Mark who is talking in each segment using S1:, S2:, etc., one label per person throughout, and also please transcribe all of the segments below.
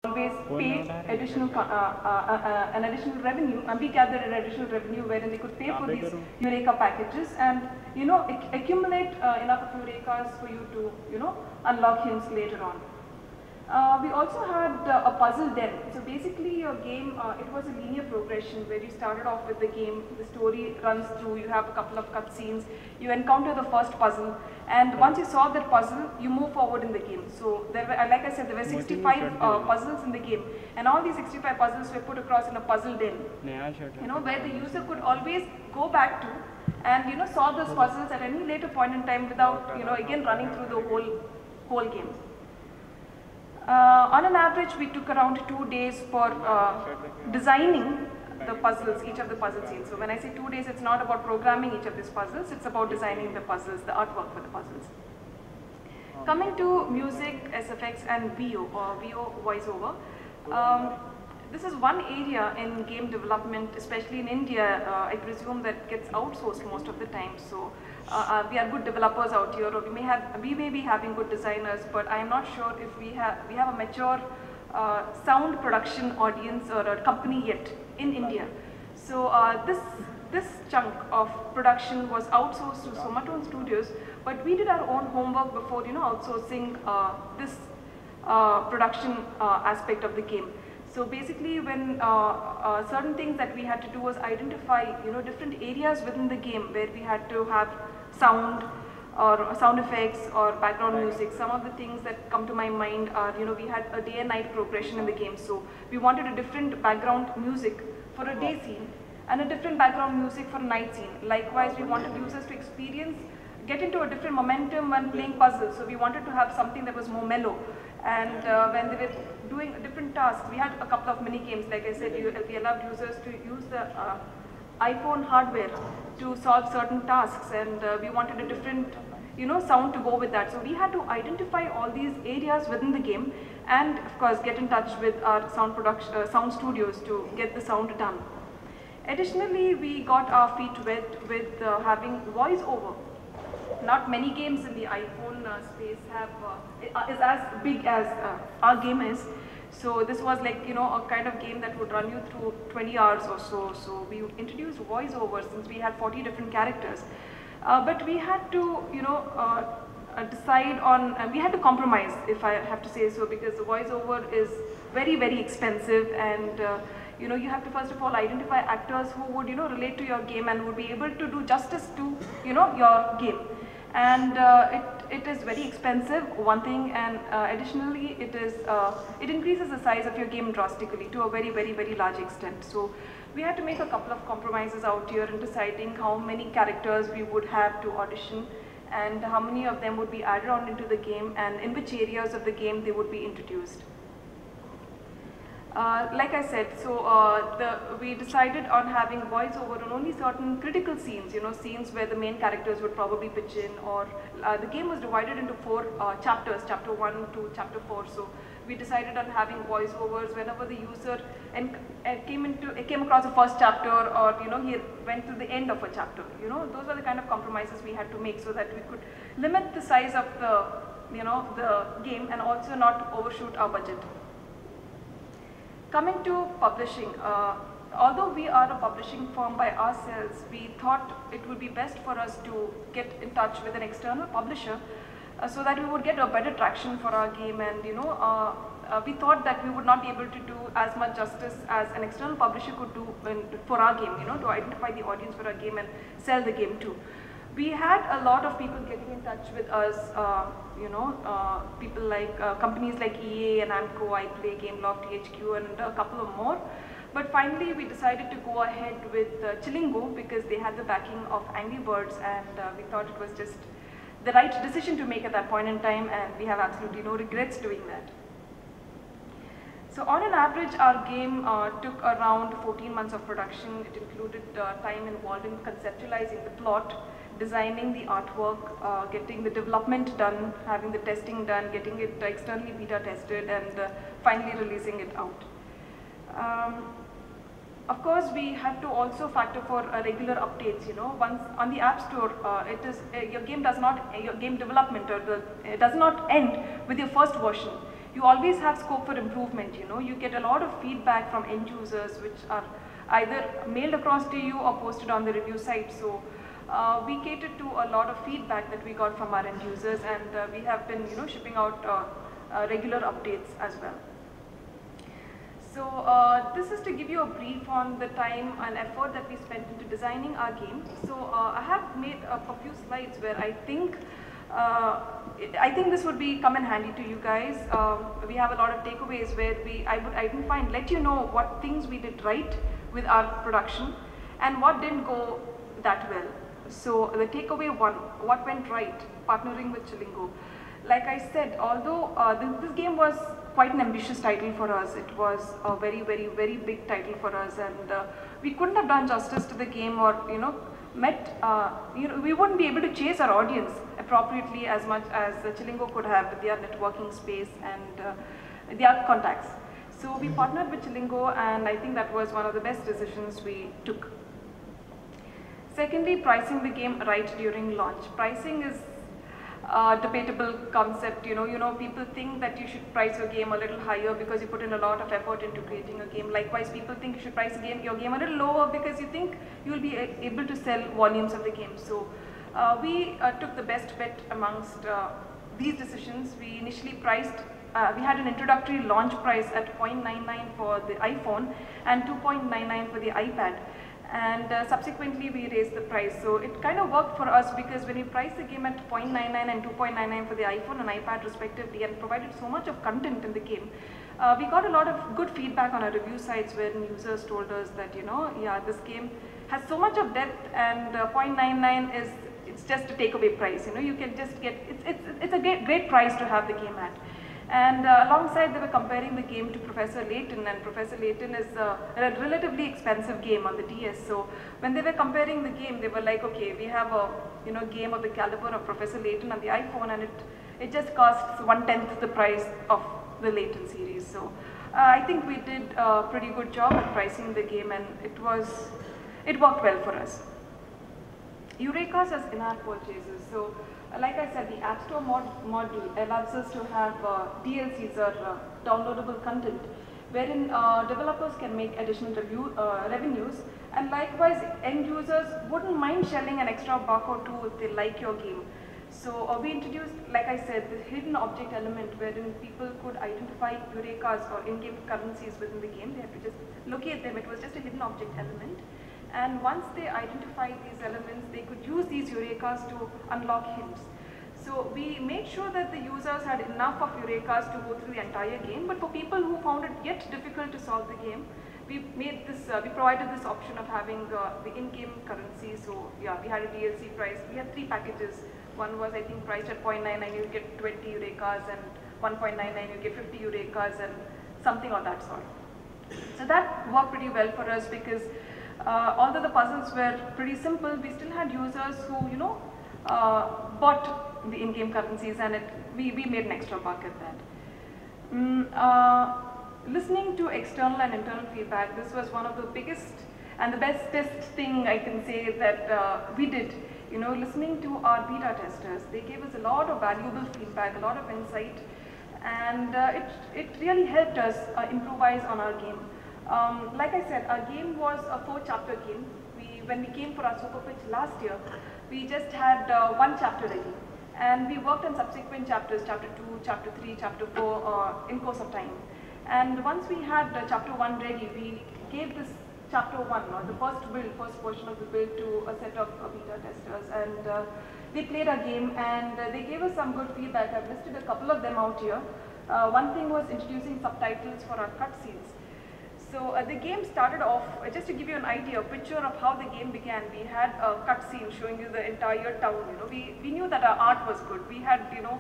S1: always pay an additional revenue, and we gathered an additional revenue wherein they could pay for these Eureka packages and accumulate enough of Eurekas for you to unlock hints later on. We also had a puzzle den. So basically your game, it was a linear progression where you started off with the game, the story runs through, you have a couple of cutscenes, you encounter the first puzzle, and once you solve that puzzle, you move forward in the game. So there were, like I said, there were 65 puzzles in the game, and all these 65 puzzles were put across in a puzzle den, where the user could always go back to and solve those puzzles at any later point in time without again running through the whole game. On an average, we took around 2 days for designing the puzzles, each of the puzzle scenes. So when I say 2 days, it's not about programming each of these puzzles, it's about designing the puzzles, the artwork for the puzzles. Coming to music, SFX and VO, or VO voiceover. This is one area in game development, especially in India, I presume that gets outsourced most of the time. So we are good developers out here, or we may be having good designers, but I am not sure if we have a mature sound production audience or a company yet in India. So this chunk of production was outsourced to Somatone Studios, but we did our own homework before outsourcing this production aspect of the game. So basically, when certain things that we had to do was identify different areas within the game where we had to have sound or sound effects or background music. Some of the things that come to my mind are, we had a day and night progression in the game. So we wanted a different background music for a day scene and a different background music for a night scene. Likewise, we wanted users to get into a different momentum when playing puzzles. So we wanted to have something that was more mellow. And when they were doing different tasks, we had a couple of mini games. Like I said, we allowed users to use the iPhone hardware to solve certain tasks, and we wanted a different sound to go with that. So we had to identify all these areas within the game, and of course get in touch with our sound studios to get the sound done. Additionally, we got our feet wet with having voiceover. Not many games in the iPhone space is as big as our game is. So this was like a kind of game that would run you through 20 hours or so. So we introduced voiceover since we had 40 different characters. But we had to decide on, we had to compromise, if I have to say so, because the voiceover is very, very expensive, and you have to first of all identify actors who would relate to your game and would be able to do justice to your game. And it is very expensive, one thing, and additionally it increases the size of your game drastically to a very, very, very large extent. So we had to make a couple of compromises out here in deciding how many characters we would have to audition and how many of them would be added on into the game and in which areas of the game they would be introduced. Like I said, so we decided on having voiceover on only certain critical scenes, scenes where the main characters would probably pitch in, or the game was divided into 4 chapters, chapter 1 to chapter 4. So we decided on having voiceovers whenever the user came across the first chapter, or he went to the end of a chapter. Those were the kind of compromises we had to make so that we could limit the size of the game and also not overshoot our budget. Coming to publishing, although we are a publishing firm by ourselves, we thought it would be best for us to get in touch with an external publisher so that we would get a better traction for our game, and we thought that we would not be able to do as much justice as an external publisher could do for our game, to identify the audience for our game and sell the game too. We had a lot of people getting in touch with us, people like companies like EA and Amco, iPlay, Gameloft, THQ, and a couple of more. But finally, we decided to go ahead with Chillingo because they had the backing of Angry Birds, and we thought it was just the right decision to make at that point in time, and we have absolutely no regrets doing that. So on an average, our game took around 14 months of production. It included time involved in conceptualizing the plot, designing the artwork, getting the development done, having the testing done, getting it externally beta tested, and finally releasing it out. Of course, we had to also factor for regular updates. Once on the App Store, your game development, or it does not end with your first version. you always have scope for improvement, you know. You get a lot of feedback from end users which are either mailed across to you or posted on the review site. So we catered to a lot of feedback that we got from our end users, and we have been, you know, shipping out regular updates as well. So this is to give you a brief on the time and effort that we spent into designing our game. So I have made a few slides where I think this would come in handy to you guys. We have a lot of takeaways where I didn't find, let you know what things we did right with our production and what didn't go that well. So the takeaway one, what went right, partnering with Chillingo. Like I said, although this game was quite an ambitious title for us, it was a very, very, very big title for us, and we couldn't have done justice to the game, or, you know, we wouldn't be able to chase our audience appropriately as much as Chillingo could have with their networking space and their contacts. So we partnered with Chillingo, and I think that was one of the best decisions we took. Secondly, pricing the game right during launch. Pricing is a debatable concept, you know, people think that you should price your game a little higher because you put in a lot of effort into creating a game. Likewise, people think you should price your game a little lower because you think you will be able to sell volumes of the game. So we took the best bet amongst these decisions. We initially priced, we had an introductory launch price at $0.99 for the iPhone and $2.99 for the iPad. And subsequently we raised the price. So it kind of worked for us because when we priced the game at $0.99 and $2.99 for the iPhone and iPad respectively, and provided so much of content in the game, we got a lot of good feedback on our review sites when users told us that, you know, yeah, this game has so much of depth, and $0.99 it's just a takeaway price. You know, you can just get, it's a great price to have the game at. And alongside, they were comparing the game to Professor Layton, and Professor Layton is a relatively expensive game on the DS. So when they were comparing the game, they were like, okay, we have a, you know, game of the caliber of Professor Layton on the iPhone, and it just costs 1/10 the price of the Layton series. So I think we did a pretty good job at pricing the game, and it worked well for us. Eurekas as in-app purchases. So like I said, the App Store module allows us to have DLCs, or downloadable content, wherein developers can make additional revenues, and likewise end users wouldn't mind shelling an extra buck or two if they like your game. So we introduced, like I said, the hidden object element, wherein people could identify Eurekas or in-game currencies within the game. They had to just locate them. It was just a hidden object element. And once they identified these elements, they could use these Eurekas to unlock hints. So we made sure that the users had enough of Eurekas to go through the entire game, but for people who found it yet difficult to solve the game, we provided this option of having the in-game currency. So yeah, we had a DLC price. We had 3 packages. One was, I think, priced at $0.99, you get 20 Eurekas, and $1.99 you get 50 Eurekas, and something of that sort. So that worked pretty well for us because although the puzzles were pretty simple, we still had users who, you know, bought the in-game currencies, and we made an extra buck at that. Listening to external and internal feedback, this was one of the biggest and the bestest thing I can say that we did. You know, listening to our beta testers, they gave us a lot of valuable feedback, a lot of insight, and it really helped us improvise on our game. Like I said, our game was a 4-chapter game. When we came for our super pitch last year, we just had 1 chapter ready, and we worked on subsequent chapters, chapter 2, chapter 3, chapter 4 in course of time. And once we had chapter 1 ready, we gave this chapter 1, or the first portion of the build, to a set of beta testers, and they played our game, and they gave us some good feedback. I've listed a couple of them out here. One thing was introducing subtitles for our cutscenes. So the game started off, just to give you an idea, a picture of how the game began. We had a cutscene showing you the entire town. You know, we knew that our art was good. We had, you know,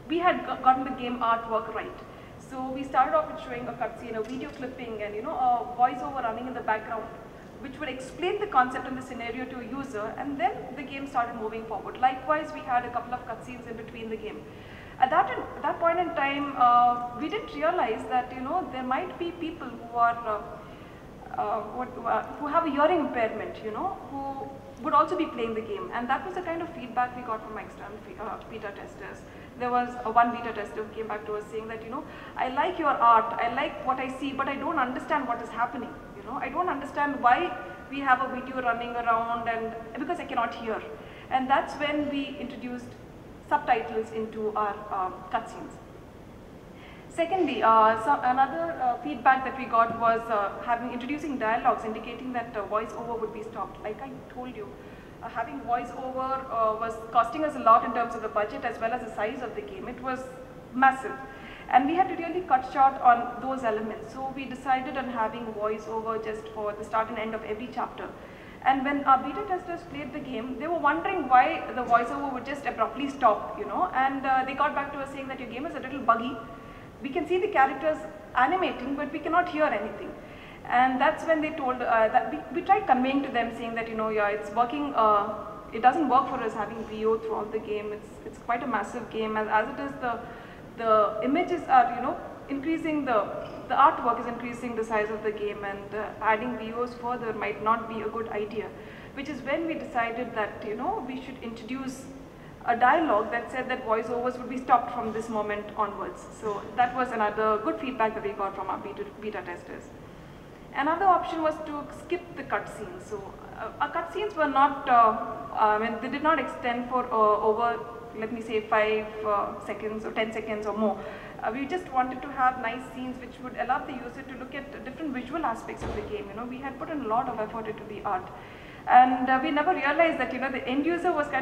S1: we had gotten the game artwork right. So we started off with showing a cutscene, a video clipping, and, you know, a voiceover running in the background, which would explain the concept and the scenario to a user, and then the game started moving forward. Likewise, we had a couple of cutscenes in between the game. At that point in time, we didn't realize that, you know, there might be people who are who have a hearing impairment, you know, who would also be playing the game, and that was the kind of feedback we got from external beta testers. there was one beta tester who came back to us saying that, I like your art, I like what I see, but I don't understand what is happening. I don't understand why we have a video running around, and because I cannot hear. And that's when we introduced subtitles into our cutscenes. Secondly, another feedback that we got was introducing dialogues indicating that voiceover would be stopped. Like I told you, having voiceover was costing us a lot in terms of the budget as well as the size of the game. It was massive. And we had to really cut short on those elements. So we decided on having voiceover just for the start and end of every chapter. And when our beta testers played the game, they were wondering why the voiceover would just abruptly stop, and they got back to us saying that your game is a little buggy. We can see the characters animating, but we cannot hear anything. And that's when they told, that we tried conveying to them saying that, yeah, it's working, it doesn't work for us having VO throughout the game. It's quite a massive game, and as it is, the images are, increasing, the artwork is increasing the size of the game, and adding VOs further might not be a good idea. Which is when we decided that, we should introduce a dialogue that said that voiceovers would be stopped from this moment onwards. So that was another good feedback that we got from our beta testers. Another option was to skip the cutscenes. So our cutscenes were not, they did not extend for over, let me say, 5 seconds or 10 seconds or more. We just wanted to have nice scenes which would allow the user to look at different visual aspects of the game. We had put in a lot of effort into the art. And we never realized that, the end user was kind of